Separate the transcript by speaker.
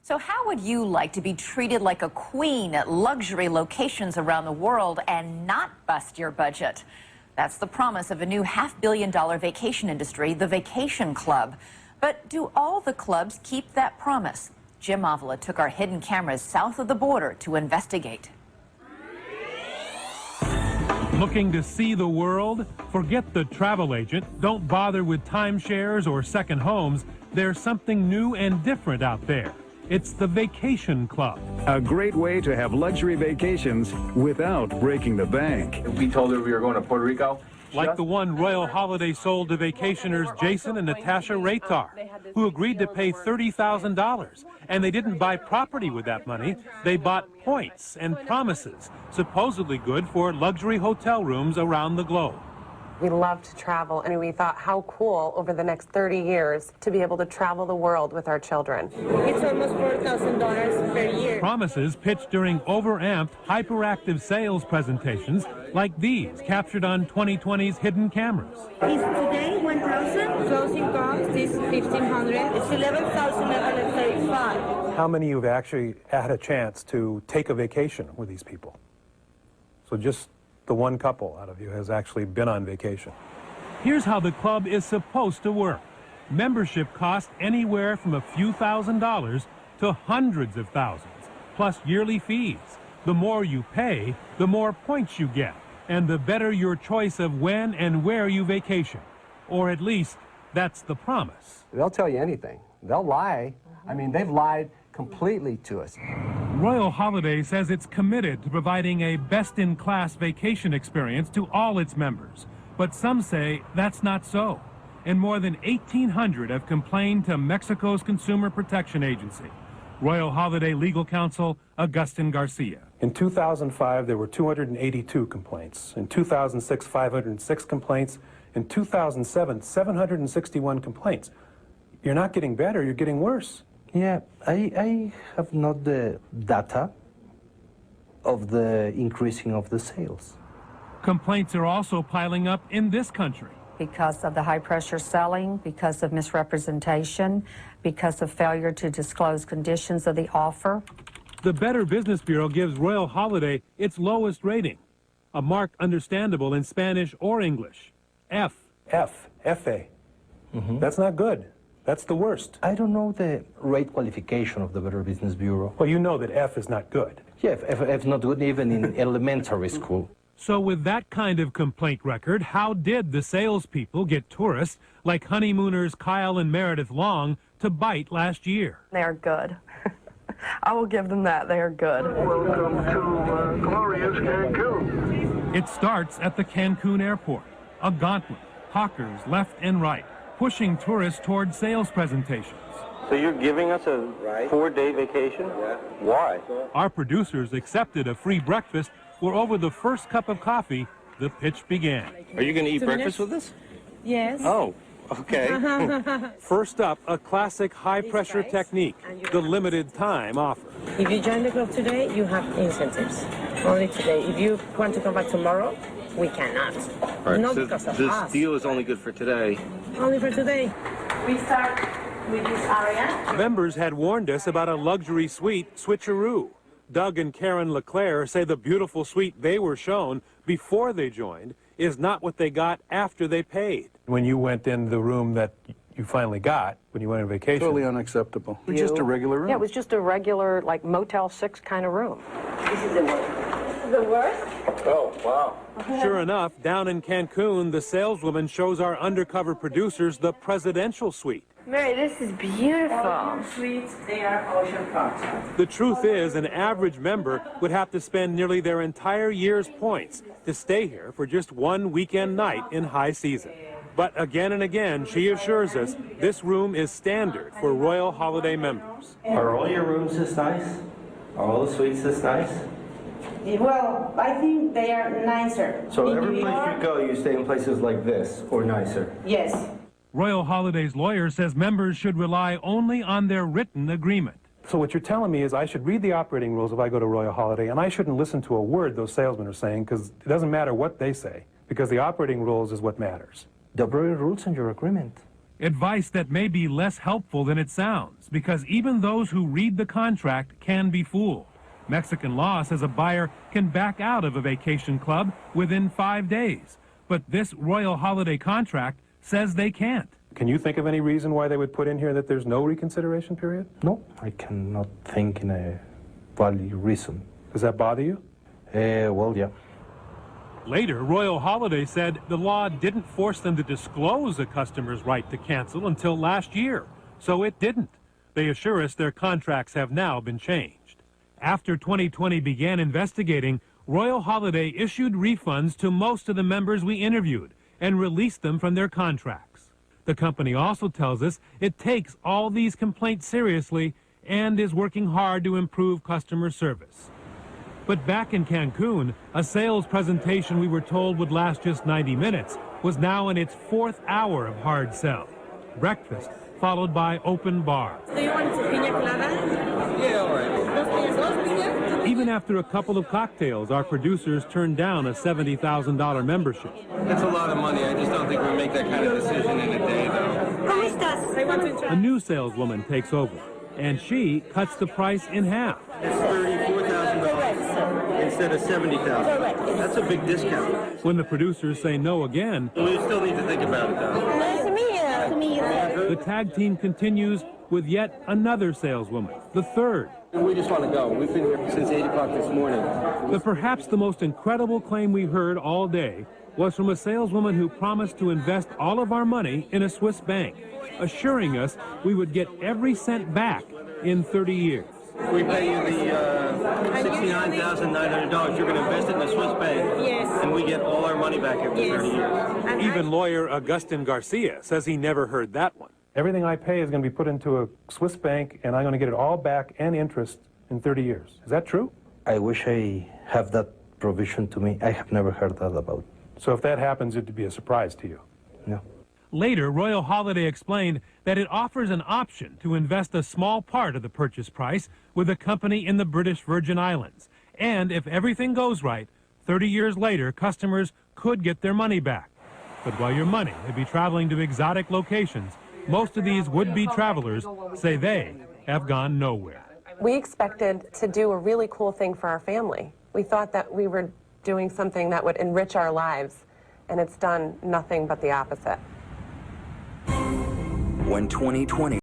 Speaker 1: So how would you like to be treated like a queen at luxury locations around the world and not bust your budget? That's the promise of a new $500 million vacation industry, the Vacation Club. But do all the clubs keep that promise? Jim Avila took our hidden cameras south of the border to investigate.
Speaker 2: Looking to see the world? Forget the travel agent. Don't bother with timeshares or second homes. There's something new and different out there. It's the Vacation Club.
Speaker 3: A great way to have luxury vacations without breaking the bank.
Speaker 4: We told her we were going to Puerto Rico.
Speaker 2: Like the one Royal Holiday sold to vacationers Jason and Natasha Raytar, who agreed to pay $30,000. And they didn't buy property with that money. They bought points and promises, supposedly good for luxury hotel rooms around the globe.
Speaker 5: We love to travel, and we thought how cool over the next 30 years to be able to travel the world with our children.
Speaker 6: It's almost $4,000 per year.
Speaker 2: Promises pitched during overamped, hyperactive sales presentations like these captured on 2020's hidden cameras.
Speaker 6: Is today 1,000? Closing cost is 1,500. It's 11,935.
Speaker 7: How many of you have actually had a chance to take a vacation with these people? So just the one couple out of you has actually been on vacation.
Speaker 2: Here's how the club is supposed to work. Membership costs anywhere from a few $1,000s to hundreds of thousands, plus yearly fees. The more you pay, the more points you get, and the better your choice of when and where you vacation. Or at least, that's the promise.
Speaker 8: They'll tell you anything. They'll lie. I mean, they've lied completely to us.
Speaker 2: Royal Holiday says it's committed to providing a best-in-class vacation experience to all its members. But some say that's not so. And more than 1,800 have complained to Mexico's Consumer Protection Agency. Royal Holiday legal counsel, Agustin Garcia.
Speaker 7: In 2005, there were 282 complaints. In 2006, 506 complaints. In 2007, 761 complaints. You're not getting better, you're getting worse.
Speaker 9: Yeah, I have not the data of the increasing of the sales.
Speaker 2: Complaints are also piling up in this country.
Speaker 10: Because of the high-pressure selling, because of misrepresentation, because of failure to disclose conditions of the offer.
Speaker 2: The Better Business Bureau gives Royal Holiday its lowest rating, a mark understandable in Spanish or English, F.
Speaker 7: F-A. That's not good. That's the worst.
Speaker 9: I don't know the rate qualification of the Better Business Bureau.
Speaker 7: Well, you know that F is not good.
Speaker 9: Yeah, F not good even in elementary school.
Speaker 2: So with that kind of complaint record, how did the salespeople get tourists like honeymooners Kyle and Meredith Long to bite last year?
Speaker 5: They are good. I will give them that. They are good.
Speaker 11: Welcome to glorious Cancun.
Speaker 2: It starts at the Cancun airport, a gauntlet, hawkers left and right, pushing tourists toward sales presentations.
Speaker 12: So you're giving us a 4-day vacation? Yeah. Why?
Speaker 2: Our producers accepted a free breakfast where over the first cup of coffee, the pitch began.
Speaker 12: Are you going to eat breakfast with us?
Speaker 6: Yes.
Speaker 12: Oh, okay.
Speaker 2: First up, a classic high-pressure technique, the limited time offer.
Speaker 6: If you join the club today, you have incentives. Only today. If you want to come back tomorrow, we cannot.
Speaker 12: All right,
Speaker 6: Not
Speaker 12: so
Speaker 6: because of
Speaker 12: this
Speaker 6: us.
Speaker 12: deal is only good for today.
Speaker 6: Only for today.
Speaker 1: We start with this area.
Speaker 2: Members had warned us about a luxury suite switcheroo. Doug and Karen LeClaire say the beautiful suite they were shown before they joined is not what they got after they paid.
Speaker 7: When you went in the room that you finally got when you went on vacation.
Speaker 3: Totally unacceptable. It was just a regular room.
Speaker 5: Yeah, it was just a regular, like, Motel 6 kind of room.
Speaker 1: This is the worst. The worst?
Speaker 12: Oh, wow.
Speaker 2: Sure enough, down in Cancun, the saleswoman shows our undercover producers the presidential suite.
Speaker 1: Mary, this is beautiful.
Speaker 6: Suites, they are oceanfront.
Speaker 2: The truth is, an average member would have to spend nearly their entire year's points to stay here for just one weekend night in high season. But again and again, she assures us this room is standard for Royal Holiday members.
Speaker 9: Are all your rooms this nice? Are all the suites this nice?
Speaker 6: Well, I think they are nicer.
Speaker 9: So every place you go, you stay in places like this or nicer?
Speaker 6: Yes.
Speaker 2: Royal Holiday's lawyer says members should rely only on their written agreement.
Speaker 7: So what you're telling me is I should read the operating rules if I go to Royal Holiday, and I shouldn't listen to a word those salesmen are saying, because it doesn't matter what they say, because the operating rules is what matters.
Speaker 9: The operating rules in your agreement.
Speaker 2: Advice that may be less helpful than it sounds, because even those who read the contract can be fooled. Mexican law says a buyer can back out of a vacation club within 5 days, but this Royal Holiday contract says they can't.
Speaker 7: Can you think of any reason why they would put in here that there's no reconsideration period?
Speaker 9: No, I cannot think in a valid reason.
Speaker 7: Does that bother you?
Speaker 9: Well, yeah.
Speaker 2: Later, Royal Holiday said the law didn't force them to disclose a customer's right to cancel until last year, so it didn't. They assure us their contracts have now been changed. After 2020 began investigating, Royal Holiday issued refunds to most of the members we interviewed and released them from their contracts. The company also tells us it takes all these complaints seriously and is working hard to improve customer service. But back in Cancun, a sales presentation we were told would last just 90 minutes was now in its 4th hour of hard sell. Breakfast, followed by open bar.
Speaker 6: Do you want piña colada?
Speaker 12: Yeah, all right.
Speaker 2: Even after a couple of cocktails, our producers turned down a $70,000 membership.
Speaker 12: That's a lot of money. I just don't think we make that kind of decision in a day, though.
Speaker 2: A new saleswoman takes over, and she cuts the price in half.
Speaker 12: It's $34,000 instead of $70,000. That's a big discount.
Speaker 2: When the producers say no again,
Speaker 12: We still need to think about it, though.
Speaker 6: Nice to meet you.
Speaker 2: the tag team continues with yet another saleswoman, the third.
Speaker 12: We just want to go. We've been here since 8 o'clock this morning.
Speaker 2: But perhaps the most incredible claim we heard all day was from a saleswoman who promised to invest all of our money in a Swiss bank, assuring us we would get every cent back in 30 years.
Speaker 12: If we pay you the $69,900, you're going to invest it in a Swiss bank.
Speaker 6: Yes.
Speaker 12: And we get all our money back after 30 years.
Speaker 2: Even lawyer Agustin Garcia says he never heard that one.
Speaker 7: Everything I pay is going to be put into a Swiss bank, and I'm going to get it all back and interest in 30 years. Is that true?
Speaker 9: I wish I have that provision to me. I have never heard that about.
Speaker 7: So if that happens, it'd be a surprise to you.
Speaker 9: No.
Speaker 2: Later, Royal Holiday explained that it offers an option to invest a small part of the purchase price with a company in the British Virgin Islands. And if everything goes right, 30 years later, customers could get their money back. But while your money may be traveling to exotic locations, most of these would-be travelers say they have gone nowhere.
Speaker 5: We expected to do a really cool thing for our family. We thought that we were doing something that would enrich our lives, and it's done nothing but the opposite.
Speaker 13: When 2020